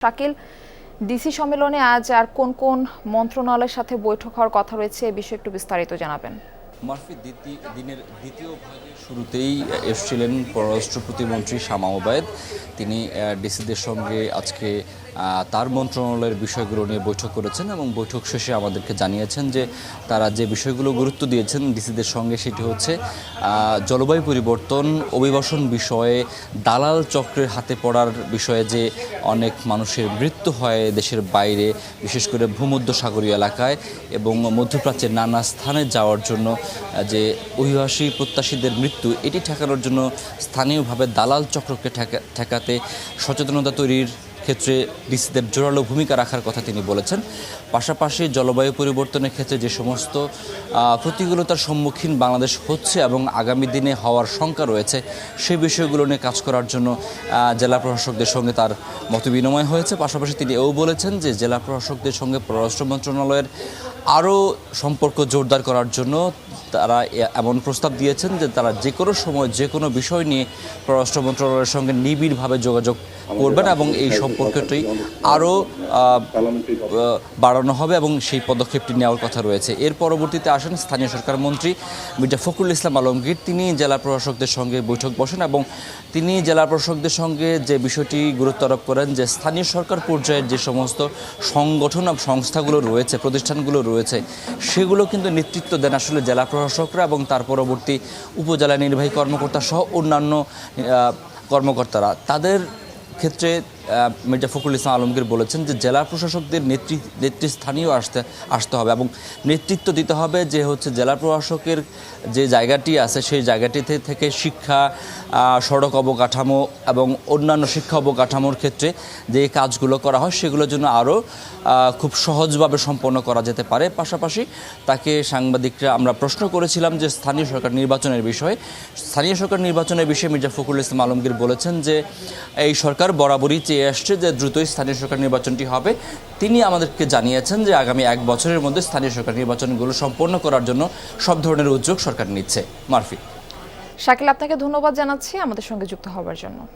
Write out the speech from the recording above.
Shakil, DC সম্মেলনে আজ আর কোন কোন মন্ত্রণালয়ের সাথে বৈঠক হওয়ার কথা রয়েছে এ বিষয়ে একটু বিস্তারিত জানাবেন। মারফি, দিনের দ্বিতীয় ভাগের শুরুতেই এসেছিলেন পররাষ্ট্র প্রতিমন্ত্রী শামা ওবায়দ। তিনি ডিসিদের সঙ্গে আজকে তার মন্ত্রণালয়ের বিষয়গুলো নিয়ে বৈঠক করেছেন এবং বৈঠক শেষে আমাদেরকে জানিয়েছেন যে তারা যে বিষয়গুলো গুরুত্ব দিয়েছেন ডিসিদের সঙ্গে সেটি হচ্ছে জলবায়ু পরিবর্তন, অভিবাসন বিষয়ে, দালাল চক্রের হাতে পড়ার বিষয়ে যে অনেক মানুষের মৃত্যু হয় দেশের বাইরে, বিশেষ করে ভূমধ্যসাগরীয় এলাকায় এবং মধ্যপ্রাচ্যের নানা স্থানে যাওয়ার জন্য যে অভিবাসী প্রত্যাশীদের মৃত্যু, এটি ঠেকানোর জন্য স্থানীয়ভাবে দালাল চক্রকে ঠেকাতে সচেতনতা তৈরির ক্ষেত্রে ডিসিদের জোরালো ভূমিকা রাখার কথা তিনি বলেছেন। পাশাপাশি জলবায়ু পরিবর্তনের ক্ষেত্রে যে সমস্ত প্রতিকূলতার সম্মুখীন বাংলাদেশ হচ্ছে এবং আগামী দিনে হওয়ার শঙ্কা রয়েছে সেই বিষয়গুলো নিয়ে কাজ করার জন্য জেলা প্রশাসকদের সঙ্গে তার মতবিনিময় হয়েছে। পাশাপাশি তিনি এও বলেছেন যে জেলা প্রশাসকদের সঙ্গে পররাষ্ট্র মন্ত্রণালয়ের আরও সম্পর্ক জোরদার করার জন্য তারা এমন প্রস্তাব দিয়েছেন যে তারা যে কোনো সময় যে কোনো বিষয় নিয়ে পররাষ্ট্র মন্ত্রণালয়ের সঙ্গে নিবিড়ভাবে যোগাযোগ করবেন এবং এই সম্পর্কটি আরও বাড়ানো হবে এবং সেই পদক্ষেপটি নেওয়ার কথা রয়েছে। এর পরবর্তীতে আসেন স্থানীয় সরকার মন্ত্রী মির্জা ফখরুল ইসলাম আলমগীর। তিনি জেলা প্রশাসকদের সঙ্গে বৈঠক বসেন এবং তিনি জেলা প্রশাসকদের সঙ্গে যে বিষয়টি গুরুত্ব আরোপ করেন যে স্থানীয় সরকার পর্যায়ের যে সমস্ত সংগঠন এবং সংস্থাগুলো রয়েছে, প্রতিষ্ঠানগুলো রয়েছে, সেগুলো কিন্তু নেতৃত্ব দেন আসলে জেলা প্রশাসকরা এবং তার পরবর্তী উপজেলা নির্বাহী কর্মকর্তা সহ অন্যান্য কর্মকর্তারা। তাদের ক্ষেত্রে মির্জা ফখরুল ইসলাম আলমগীর বলেছেন যে জেলা প্রশাসকদের নেতৃস্থানীয় আসতে হবে এবং নেতৃত্ব দিতে হবে যে হচ্ছে জেলা প্রশাসকের যে জায়গাটি আছে সেই জায়গাটিতে থেকে শিক্ষা, সড়ক অবকাঠামো এবং অন্যান্য শিক্ষা অবকাঠামোর ক্ষেত্রে যে কাজগুলো করা হয় সেগুলোর জন্য আরও খুব সহজভাবে সম্পন্ন করা যেতে পারে। পাশাপাশি তাকে সাংবাদিকরা আমরা প্রশ্ন করেছিলাম যে স্থানীয় সরকার নির্বাচনের বিষয়ে। স্থানীয় সরকার নির্বাচনের বিষয়ে মির্জা ফখরুল ইসলাম আলমগীর বলেছেন যে এই সরকার বরাবরই চেয়ে আসছে যে দ্রুতই স্থানীয় সরকার নির্বাচনটি হবে। তিনি আমাদেরকে জানিয়েছেন যে আগামী 1 বছরের মধ্যে স্থানীয় সরকার নির্বাচনগুলো সম্পন্ন করার জন্য সব ধরনের উদ্যোগ সরকার নিচ্ছে। মারফি। শাকিল, আপনাকে ধন্যবাদ জানাচ্ছি আমাদের সঙ্গে যুক্ত হওয়ার জন্য।